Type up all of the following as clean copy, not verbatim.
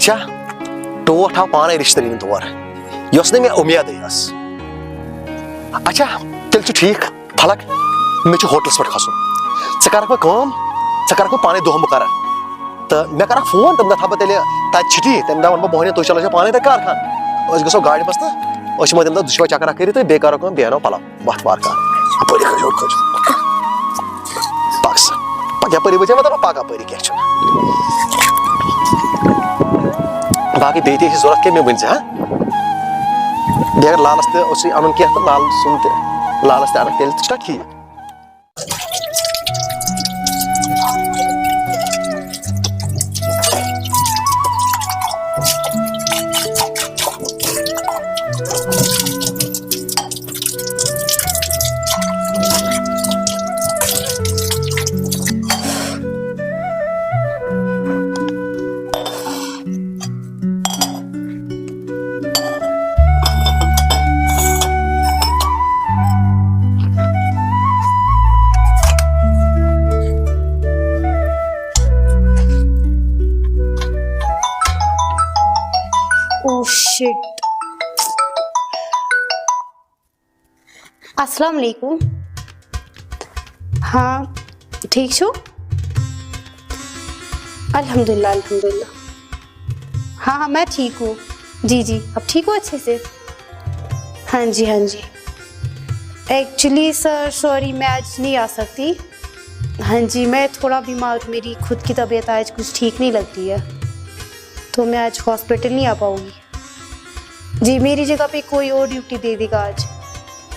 अच्छा टोट आव पाने रिश्तेदार तौर यस मे उम्मीद अच्छा तेल ठीक फलक मे होटल्स पे खसन कर कर पाने दोह मुकर तो मे कर फोन तम दह तेल तत छुट्टी तम दह वन बहन तुम चलो पाने तक कार खान गो गाड़ी मज तो तम दह दुशवा चक्कर कर बे करो बेहनो पलव वत वार पक्स परी बचे मतलब पक अपरी क्या बाकी बे जरूरत क्या मे वन हाँ बे अगर लालस ते अन क्या तो लाल सुन लालस ते अन तेल ठीक अस्सलाम वालेकुम। हाँ ठीक छो? अल्हम्दुलिल्लाह अल्हम्दुलिल्लाह। हाँ मैं ठीक हूँ। जी जी अब ठीक हो अच्छे से? हाँ जी हाँ जी। एक्चुअली सर सॉरी मैं आज नहीं आ सकती। हाँ जी मैं थोड़ा बीमार हूँ, मेरी खुद की तबीयत आज कुछ ठीक नहीं लग रही है, तो मैं आज हॉस्पिटल नहीं आ पाऊँगी। जी मेरी जगह पे कोई और ड्यूटी दे देगा आज।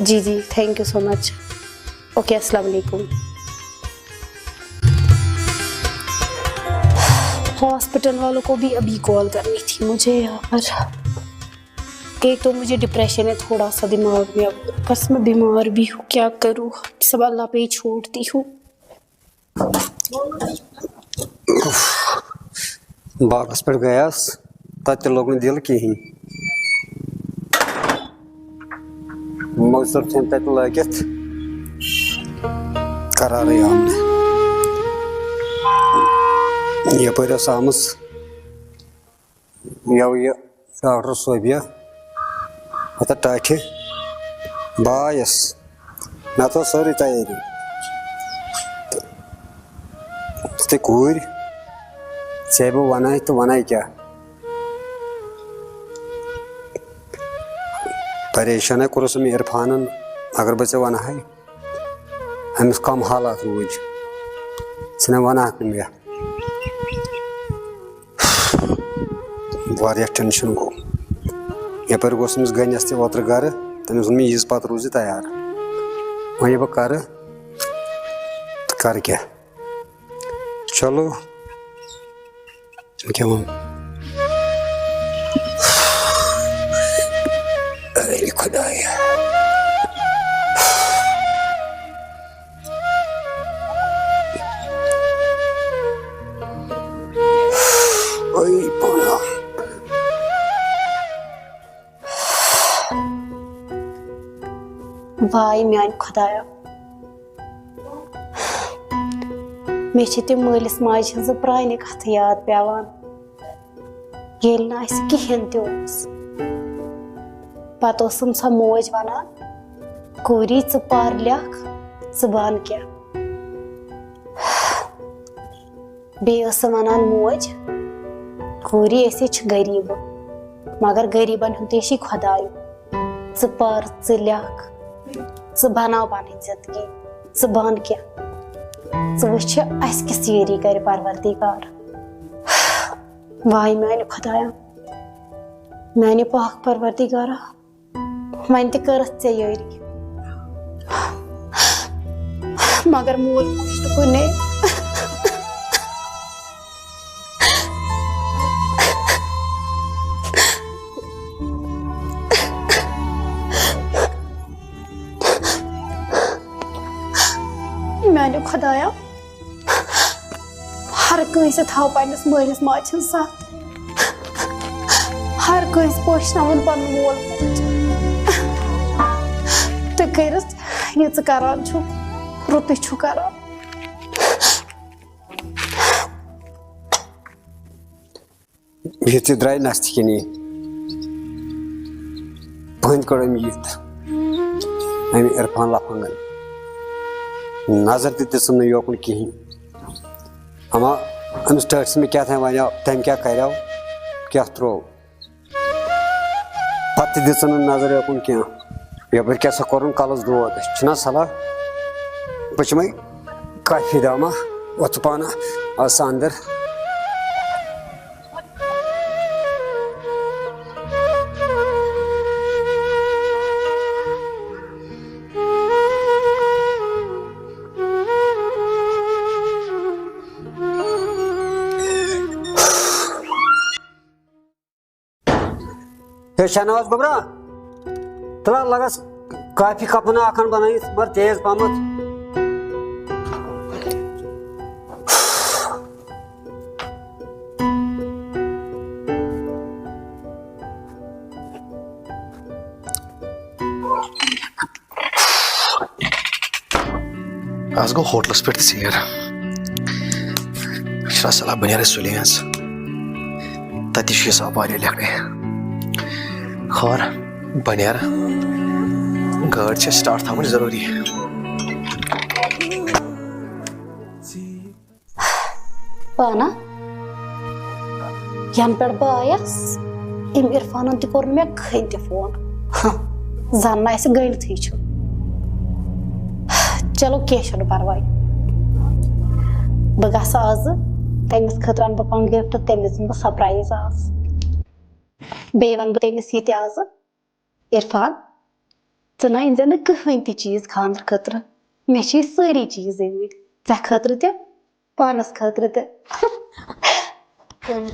जी जी thank you so much. Okay अस्सलाम वालेकुम। हॉस्पिटल वालों को भी अभी कॉल करनी थी मुझे यार। एक तो मुझे डिप्रेशन है थोड़ा सा दिमाग में, अब बस मैं बीमार भी हूँ, क्या करूँ, सब अल्लाह पे ही छोड़ती हूँ। बागस पे गयास तत लोग दिल कहीं मौसर तत लगित करार आमने यपर आमस यव यह डॉक्टर सोबिया अत टाठि बायस मे तो सारी तैयारी ते कूर से बह वन तो वन क्या परेशान कोरस इरफान अगर बे वन अमिस कम हालात रूज सन वन मे वारिया टेंशन गो यपर गोस गनिस तोत्र गर तमिस वो ईज पत रूज तैयार वो बह कर क्या चलो क्या वन अरे खुदाया वाई मान खुदाया मे तम मालिस माज हज प्रान कथ याद पेवान येल ना कहें पत सा मोज वनान कोरी च पार लिख च बान क्या बे वनान मोज कोरी गरीब मगर गरीबन हुंद खुदाय च पार च लिख च बनाव पन जिंदगी च बान क्या वुच किस यारी कर परवरदिगार। वाई मान खुदाया मान पाक परवरदिगारा वन तथ यारी मगर मोल मोज कुने मान खुदाया हर कंस थो पन्नस मालिस माज साथ हर कंस पोषन पन मोल मोज तो कर ये करान रुत करान। बिहत द्राय नस्त कनी बंद कड़म यित अम इरफान लफंगन नजर तुम योकन कहें अमा अमिस टर्स में क्या वन तम क्या करो क्या त्रो पत दिन नजर योकन कह यपर क्या कोर कलस दौद छुना सलाह पचम काफी दामा वत पाना आसा अंदर शहनवाज बबरा तला लगस काफी कपना अखन बनाई मर तेज पामत आज गो होटलस पे सैर सलाह बनिया सुली तथि वारिया लेखने खर बनिया गाड़ स्टार्ट थवन जरूरी पाना यन पे बस अम इरफान तोर मे खन फोन जन गणित चलो कह परवाय बह आज तमिस खतर अन बह गिफ्ट तमिस दिन बह सरप्राइज आज बे वन बह तमिस ये आज इरफान ना इन न कहें चीज खानर खतर मे सारी चीज ऐ खतर त पानस खतर त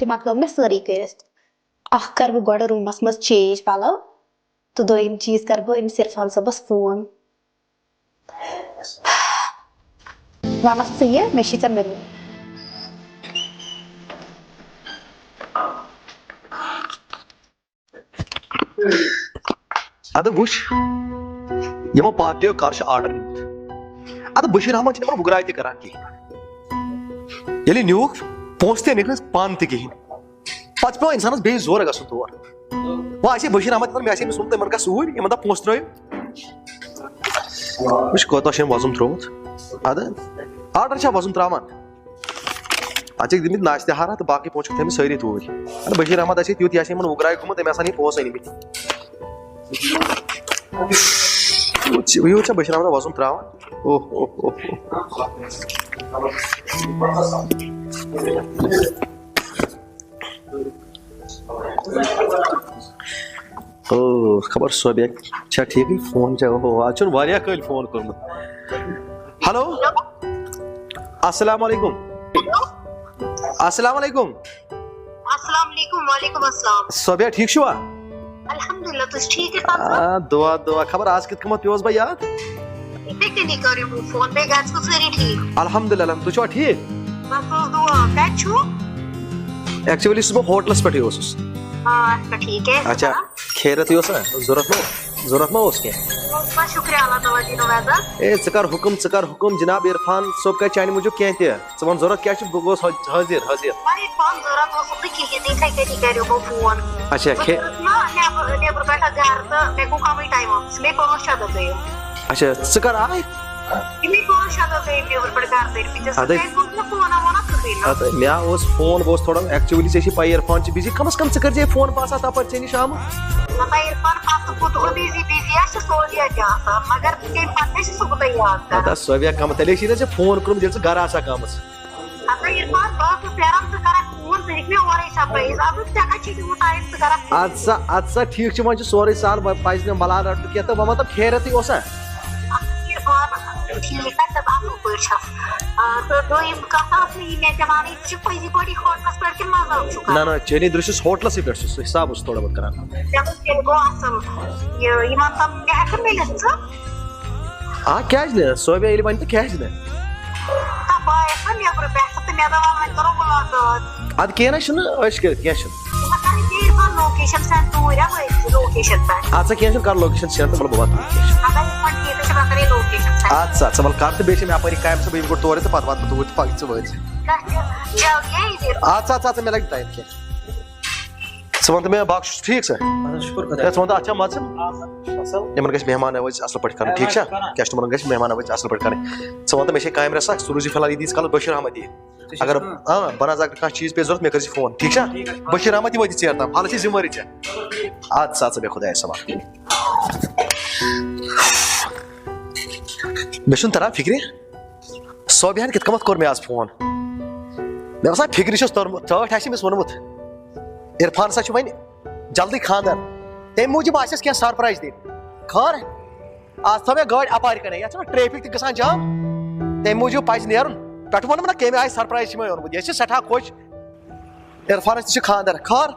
मकल मे सारी कर कर बह गो रूमस मज चेंज पलव तो दोम चीज कर बह अमिस इरफान सबस फोन वनस ये मे मिल अद वुश यमो पार्टियों कर आर्डर अद बशीर अहमद बुगराय त करान कहीं ये न्यूक पोस्ट निकल पान त कहीं पे पे इंसानस बे जोर ग तौर वह बशीर अहमद मे सुन तम सूर इन दप पोस्ट त्रो वुश कत वजन त्रोत अद आर्डर वजन त्रावान अच्छे दिमित नाश्तेहारा तो बाकी पोच थमिस सारी तूर अद बशीर अहमद युत यह उगराय गुमुत तम पोस अनमित यूत बशीर अहमद वजन त्रावान ओह ओह ओह ओ खबर सोबिया ठीक फोन आज कल फोन कर्मुत हेलो अस्सलाम वालेकुम अस्सलाम वालेकुम अस्सलाम वालेकुम वालेकुम अस्सलाम सोबिया ठीक छुआ अल्हम्दुलिल्लाह तुस ठीक है दुआ दुआ खबर आज कित कमत प्योस बह याद इते नहीं करियो फोन पे गाछ को सारी ठीक अल्हम्दुलिल्लाह तु छुआ ठीक बस दुआ कत छु एक्चुअली सुबह होटलस पे होसुस हां ठीक है अच्छा खैरत योस जरूरत मा ओस के बहुत शुक्रिया अल्लाह ताला जी नवाजा ए चकर हुकुम जनाब इरफान सब का चाइन मुझे क्या ते वन जरूरत क्या बस हाजिर भाई फोन जरूरत हो सब की ये देखै के करियो वो फोन अच्छा खे ना नेबर बैठा घर तो मैं को कम टाइम मैं पहुंच जाता है अच्छा चकर आए मैं पहुंच जाता है नेबर पर घर पे अदे फोन आना अदे मैं उस फोन बस थोड़ा एक्चुअली से पाई इरफान बिजी कम से कम चकर जे फोन पासा ता पर चनी शाम मता इरफान पास को तो बिजी है सोलिया क्या मगर के पत्ते से सुबह याद कर अदा सोविया कम तले सी फोन करूम जेल घर आसा कामस आता इरफान बात प्यारा से करा फोन पे में और ऐसा सरप्राइज अब क्या चीज उठाए से करा अच्छा ठीक छ मन सोरे साल पाइस ने मला रट के तो मतलब खैरत ही ओसा इरफान ठीक है तब आप ऊपर छ तो दो इन का साथ में मैं जमाने से कोई बड़ी होटल पर के मजा चुका ना चेनी दृश्य होटल से बैठ हिसाब उस थोड़ा बहुत करा जब तेरे को असम ये मतलब क्या है मिले छ आ क्या है सोविया इली बन तो क्या है अब ऐसा नहीं पर पैसा तो मैं दवा में करो बोला तो अद केना छन अश कर क्या छन लोकेशन सेंड तो या लोकेशन पे अच्छा क्या छन कर लोकेशन सेंड तो बात आता फोन किए तो बता लोकेशन अच्छा बल कार्ड बेच में अपनी कायम से बिल्कुल तोरे तो पत तो पाग से बच अच्छा मैं लगता है क्या वन मे बाक ठीक सर शुक्र वन अच्छा मज इन गई मेहमान नवाज असल पे कर ठीक कस्टमर गई मेहमान नवाज असल पे कर वन मे कायम रस सू रोज फिलहाल ये कल बशीर अहमद अगर बन अगर कह चीज पे जरूरत मे कर फोन ठीक बशीर अहमद वो ेर तम हाल जिम्मेवारी आद सा बे खुदा सवाल मे तरह फिक्र सोबियान कित कमत कोर मे आज फोन मे बसा फिक्र तोरमुत टठ मे वोनमुत इरफान सा वन जल्दी खानदार तम मूजूब आस क्या सरप्राइज दिन खर आज थो मे गाड़ी अपार कन ये ट्रैफिक तक जाम तम मूजूब पज नेरुन पे वो ना कमे आय सरप्राइज मे ओनमुत यह सठा खुश इरफान खानदार खर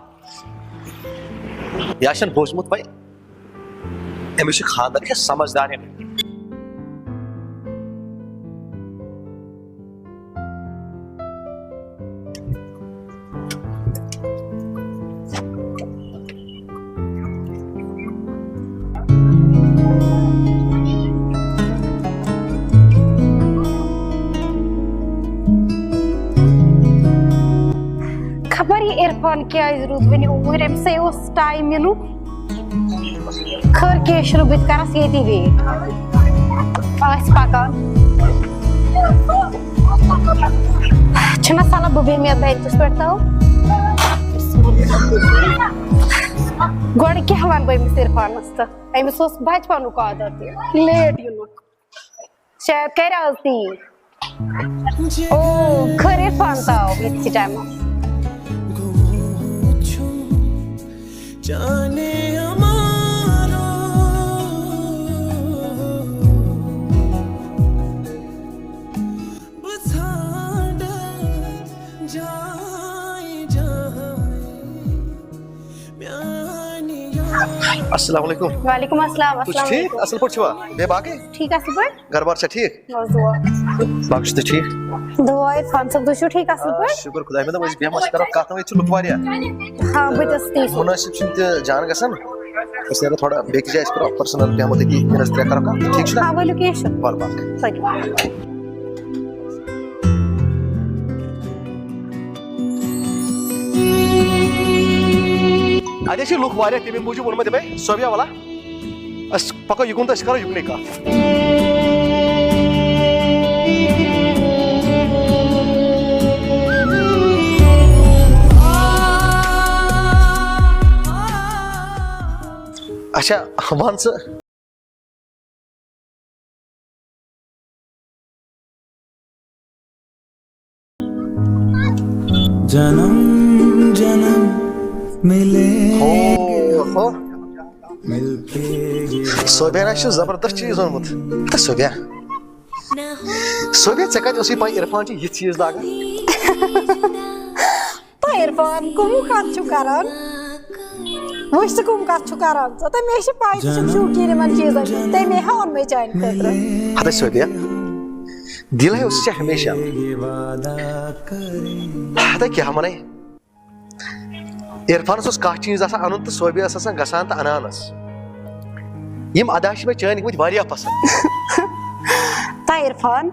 यह बोजमुत भाई अमिस खानदार क्या समझदार खबर ये इरफान क्या रूद वन ऊर अम टाइम इन खर कह बह करस ये वेट पकान साला बह बेह बेंचस पे तो गोड़ क्या वन बह इरफानस तो अमिस बचपन आदत लेट इन शायद कर आज ती ओ खर इरफान तो ये टाइम जाने हमारा बसाड़ा जाए अस्सलाम वालेकुम वालेकुम अस्सलाम कुछ ठीक असल पर छुआ बे बाकी ठीक असल पर घर बार से ठीक दुआ बाकी तो ठीक दुआ खान सब दुशु ठीक असल पर शुक्र खुदा में वस बेह मस करो कत वे लुक वारिया हां बस तीस मुनासिब छिन जान गसन इसलिए थोड़ा बेक जाए करो पर्सनल पे हम की मिनस ट्रैक करो ठीक है हां वो लोकेशन बाल बात सही आदेश लुक वारिया तमे मूजूब वोन मे सोबिया वाला अस पको युकुन तो करो युकने का अच्छा वन स जन्म जन्म मिले मिलके सोबिया जबरदस्त चीज ओनमुत सोबिया सोबिया चे कत पाई इरफान यह चीज लागान तो इरफान कुम कत छु करान वस कुम कत छु करान तो मे छ पाई छु शौकीन मन चीजन ते मे हान मे चाइन खतर हद सोबिया दिल है उससे हमेशा हद क्या मने इरफान कह चीज अन तो सोबिया गसान तो अनानस यम अदा मे चान गमत पसंद ता इरफान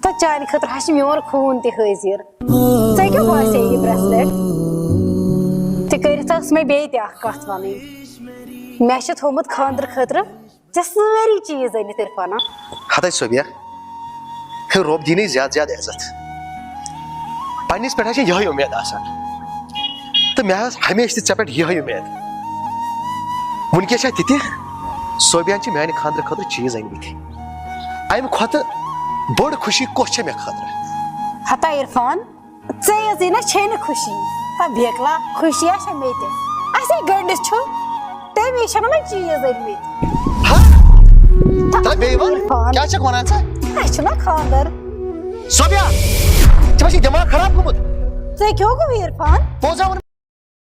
तो चान खतर हश मोर खून ते हाजिर ते क्या बासे ये ब्रेसलेट ते करतस मे बे ते कत वन मे छ थोमुत खानदर खतर ते सारी चीज अनित इरफान हद सोबिया रोब दी ज्यादा ज्यादा इज्जत पन्निस पे यही उम्मीद आसान तो मे हमेशा चे पे यही उम्मीद वनकस ति सोबियान मान खानदर खतर चीज अनमत अम खुद बड़ खुशी कस मे खतर हता इरफान चे ना छे खुशी ता बेकला खुशी आ मे ते गंडिस छु तमे छ ना चीज अनमत क्या छक वनान स ना खानदर सोबिया दिमाग खराब गोमुत चे क्यों गो इरफान पोजा